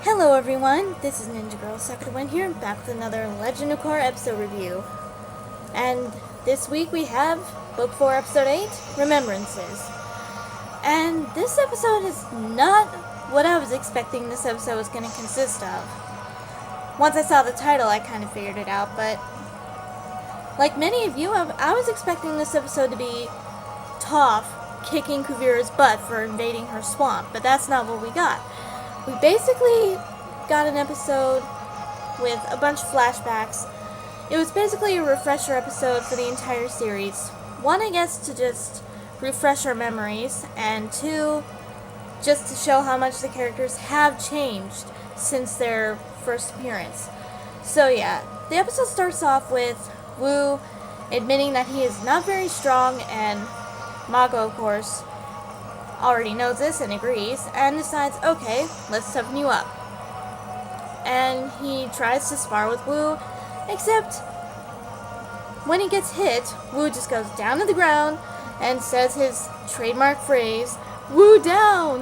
Hello everyone, this is Ninja Girl Sucker to Win here, back with another Legend of Korra episode review. And this week we have Book 4, Episode 8, Remembrances. And this episode is not what I was expecting this episode was going to consist of. Once I saw the title, I kind of figured it out, but like many of you, I was expecting this episode to be Toph kicking Kuvira's butt for invading her swamp, but that's not what we got. We basically got an episode with a bunch of flashbacks. It was basically a refresher episode for the entire series. One, I guess, to just refresh our memories, and two, just to show how much the characters have changed since their first appearance. So yeah, the episode starts off with Wu admitting that he is not very strong, and Mako, of course, already knows this and agrees, and decides, okay, let's toughen you up. And he tries to spar with Wu, except when he gets hit, Wu just goes down to the ground and says his trademark phrase, "Wu down!"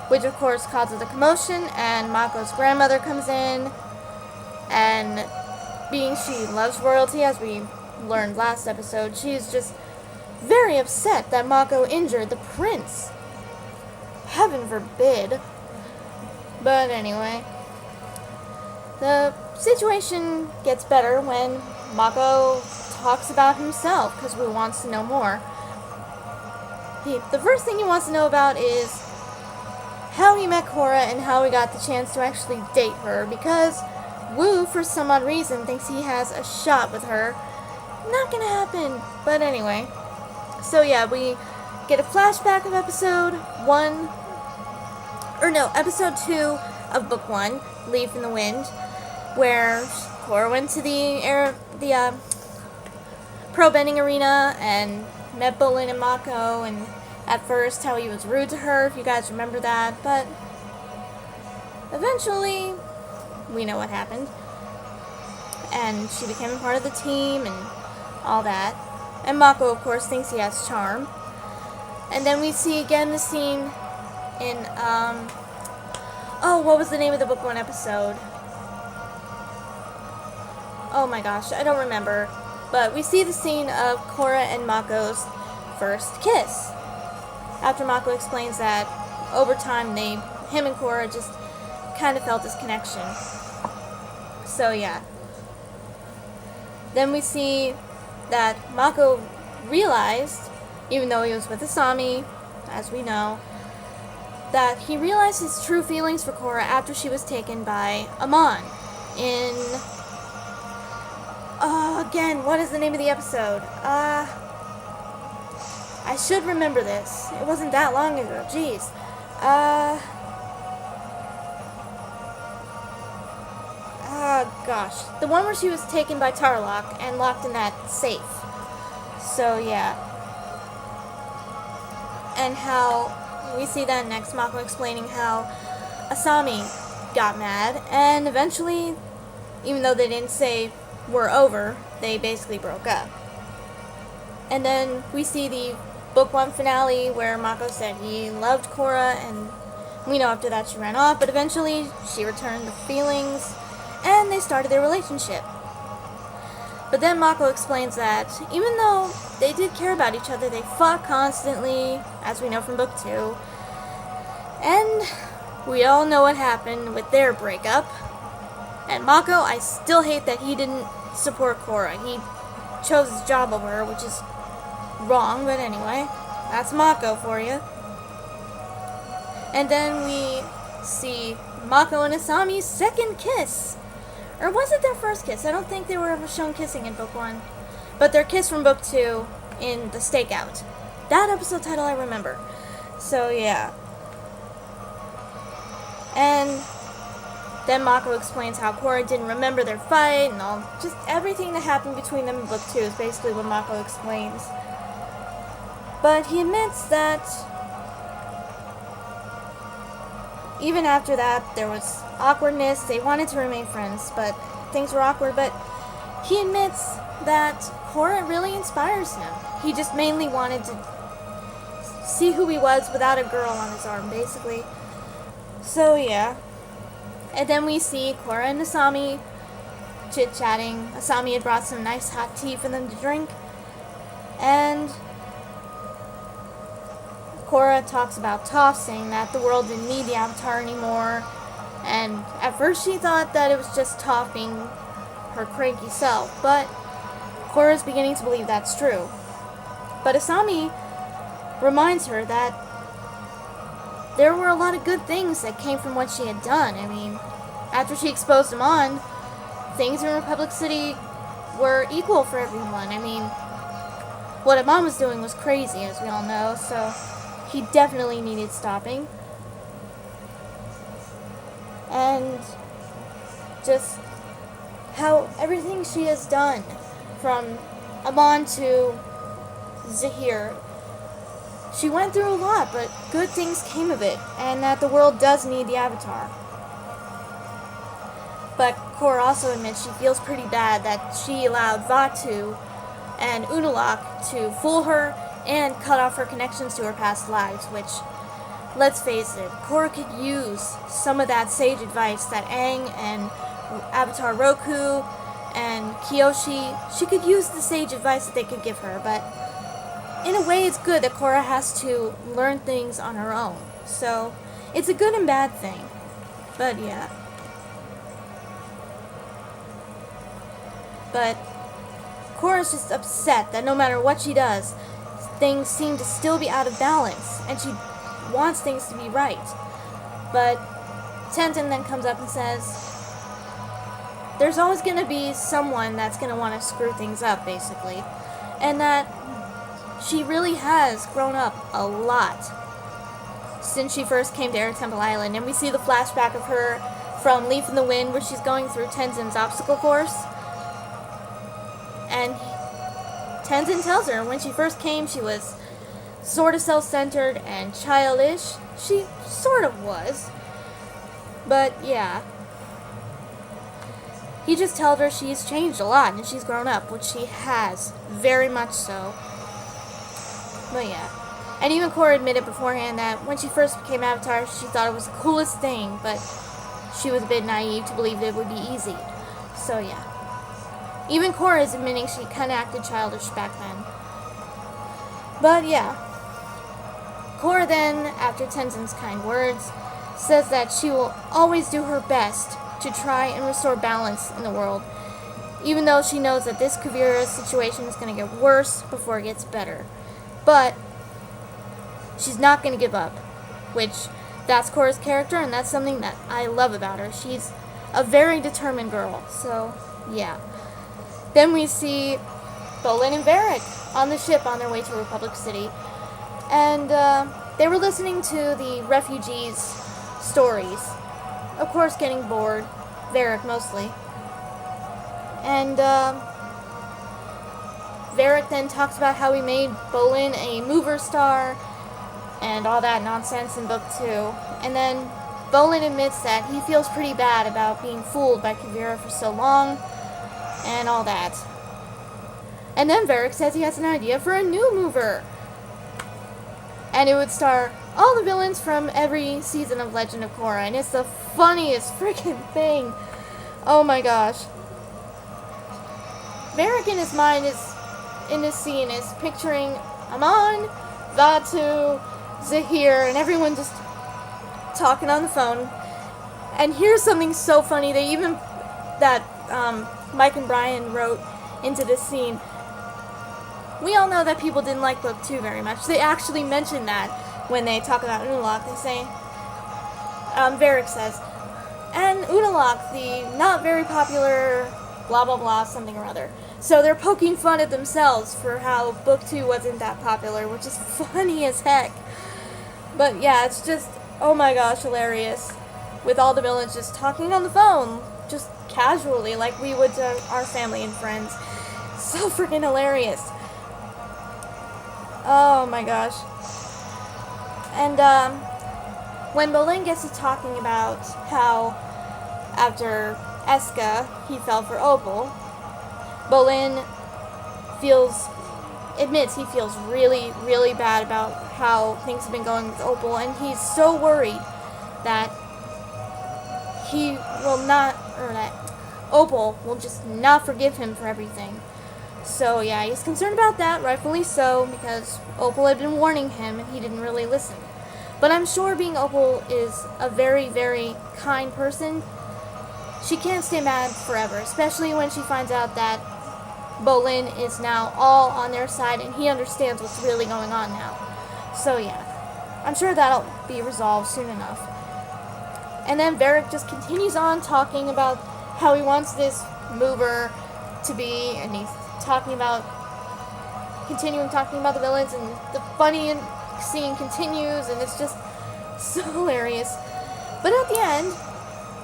Which of course causes a commotion, and Mako's grandmother comes in, and being she loves royalty, as we learned last episode, she's just very upset that Mako injured the prince. Heaven forbid. But anyway, the situation gets better when Mako talks about himself, because Wu wants to know more. The first thing he wants to know about is how he met Korra and how he got the chance to actually date her, because Wu, for some odd reason, thinks he has a shot with her. Not gonna happen. But anyway. So yeah, we get a flashback of episode 2 of book 1, Leaf in the Wind, where Korra went to the pro bending arena and met Bolin and Mako, and at first how he was rude to her, if you guys remember that, but eventually we know what happened, and she became a part of the team and all that. And Mako, of course, thinks he has charm. And then we see again the scene in, what was the name of the book 1 episode? Oh my gosh, I don't remember. But we see the scene of Korra and Mako's first kiss. After Mako explains that over time him and Korra just kind of felt this connection. So yeah. Then we see that Mako realized, even though he was with Asami, as we know, that he realized his true feelings for Korra after she was taken by Amon in... again, what is the name of the episode? I should remember this. It wasn't that long ago. Jeez. Gosh. The one where she was taken by Tarlok and locked in that safe. So, yeah. And how we see that next, Mako explaining how Asami got mad, and eventually, even though they didn't say we're over, they basically broke up. And then we see the book 1 finale where Mako said he loved Korra, and we know after that she ran off, but eventually she returned the feelings, and they started their relationship. But then Mako explains that even though they did care about each other, they fought constantly, as we know from book 2. And we all know what happened with their breakup. And Mako, I still hate that he didn't support Korra. He chose his job over her, which is wrong, but anyway, that's Mako for you. And then we see Mako and Asami's second kiss. Or was it their first kiss? I don't think they were ever shown kissing in book 1. But their kiss from book 2 in the stakeout. That episode title I remember. So yeah. And then Mako explains how Korra didn't remember their fight and all. Just everything that happened between them in book 2 is basically what Mako explains. But he admits that even after that, there was awkwardness. They wanted to remain friends, but things were awkward. But he admits that Korra really inspires him. He just mainly wanted to see who he was without a girl on his arm, basically. So, yeah. And then we see Korra and Asami chit-chatting. Asami had brought some nice hot tea for them to drink. And Korra talks about Toph, saying that the world didn't need the Avatar anymore. And at first she thought that it was just Toph being her cranky self, but Korra's beginning to believe that's true. But Asami reminds her that there were a lot of good things that came from what she had done. I mean, after she exposed him on, things in Republic City were equal for everyone. I mean, what Amon was doing was crazy, as we all know, so he definitely needed stopping. And just how everything she has done, from Amon to Zahir, she went through a lot, but good things came of it, and that the world does need the Avatar. But Korra also admits she feels pretty bad that she allowed Vaatu and Unalaq to fool her and cut off her connections to her past lives, which, let's face it, Korra could use some of that sage advice that Aang and Avatar Roku and Kyoshi, she could use the sage advice that they could give her, but in a way it's good that Korra has to learn things on her own. So, it's a good and bad thing. But yeah. But Korra's just upset that no matter what she does, things seem to still be out of balance, and she wants things to be right. But Tenzin then comes up and says, there's always going to be someone that's going to want to screw things up, basically. And that she really has grown up a lot since she first came to Air Temple Island. And we see the flashback of her from Leaf in the Wind, where she's going through Tenzin's obstacle course. And Tenzin tells her when she first came, she was sort of self-centered and childish. She sort of was. But yeah. He just tells her she's changed a lot and she's grown up, which she has. Very much so. But yeah. And even Korra admitted beforehand that when she first became Avatar, she thought it was the coolest thing, but she was a bit naive to believe that it would be easy. So yeah. Even Korra is admitting she kind of acted childish back then. But yeah. Korra then, after Tenzin's kind words, says that she will always do her best to try and restore balance in the world, even though she knows that this Kuvira situation is going to get worse before it gets better. But she's not going to give up, which that's Korra's character, and that's something that I love about her. She's a very determined girl, so yeah. Then we see Bolin and Varric on the ship on their way to Republic City, and they were listening to the refugees' stories. Of course, getting bored. Varric mostly. And Varric then talks about how he made Bolin a mover star and all that nonsense in Book 2. And then Bolin admits that he feels pretty bad about being fooled by Kuvira for so long and all that. And then Varric says he has an idea for a new mover. And it would star all the villains from every season of Legend of Korra, and it's the funniest freaking thing. Oh my gosh. Varric in his mind is, in this scene, is picturing Amon, Vaatu, Zahir, and everyone just talking on the phone. And here's something so funny that Mike and Brian wrote into this scene. We all know that people didn't like Book 2 very much. They actually mention that when they talk about Unalaq. They say, Varric says, and Unalaq, the not very popular blah blah blah something or other. So they're poking fun at themselves for how Book 2 wasn't that popular, which is funny as heck. But yeah, it's just, oh my gosh, hilarious. With all the villains just talking on the phone, just casually, like we would to our family and friends. So freaking hilarious. Oh my gosh. And when Bolin gets to talking about how after Eska he fell for Opal, Bolin admits he feels really, really bad about how things have been going with Opal, and he's so worried that he will not, or that Opal will just not forgive him for everything. So yeah, he's concerned about that, rightfully so, because Opal had been warning him and he didn't really listen. But I'm sure being Opal is a very, very kind person, she can't stay mad forever, especially when she finds out that Bolin is now all on their side and he understands what's really going on now. So yeah, I'm sure that'll be resolved soon enough. And then Varric just continues on talking about how he wants this mover to be, and he's continuing talking about the villains, and the funny scene continues, and it's just so hilarious. But at the end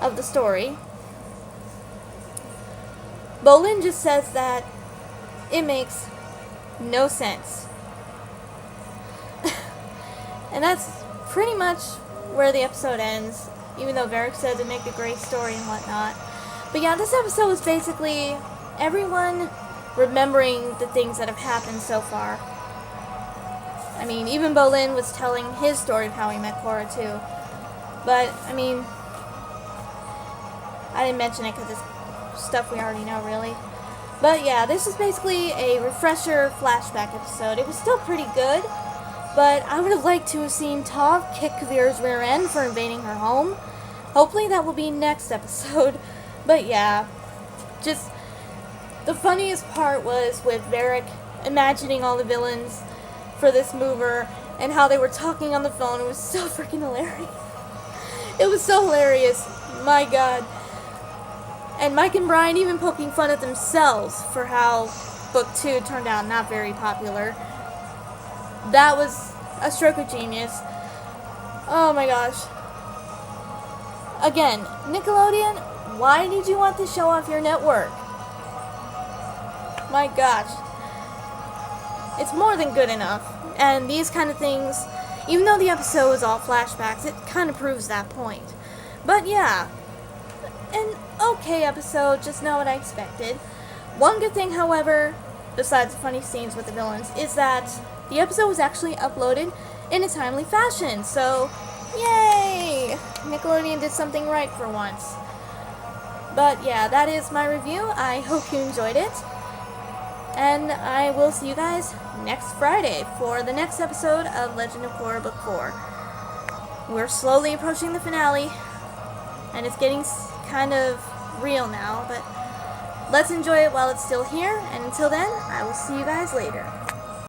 of the story, Bolin just says that it makes no sense. And that's pretty much where the episode ends, even though Varric says it make a great story and whatnot. But yeah, this episode was basically everyone remembering the things that have happened so far. I mean, even Bolin was telling his story of how he met Korra too. But, I mean, I didn't mention it because it's stuff we already know, really. But yeah, this is basically a refresher flashback episode. It was still pretty good, but I would have liked to have seen Toph kick Kavira's rear end for invading her home. Hopefully that will be next episode. But yeah, just the funniest part was with Varric imagining all the villains for this mover and how they were talking on the phone. It was so freaking hilarious. It was so hilarious. My God. And Mike and Brian even poking fun at themselves for how Book 2 turned out not very popular. That was a stroke of genius. Oh my gosh. Again, Nickelodeon, why did you want to show off your network? My gosh. It's more than good enough. And these kind of things, even though the episode was all flashbacks, it kind of proves that point. But yeah, an okay episode, just not what I expected. One good thing, however, besides the funny scenes with the villains, is that the episode was actually uploaded in a timely fashion. So, yay! Nickelodeon did something right for once. But yeah, that is my review. I hope you enjoyed it. And I will see you guys next Friday for the next episode of Legend of Korra Book 4. We're slowly approaching the finale, and it's getting kind of real now, but let's enjoy it while it's still here, and until then, I will see you guys later.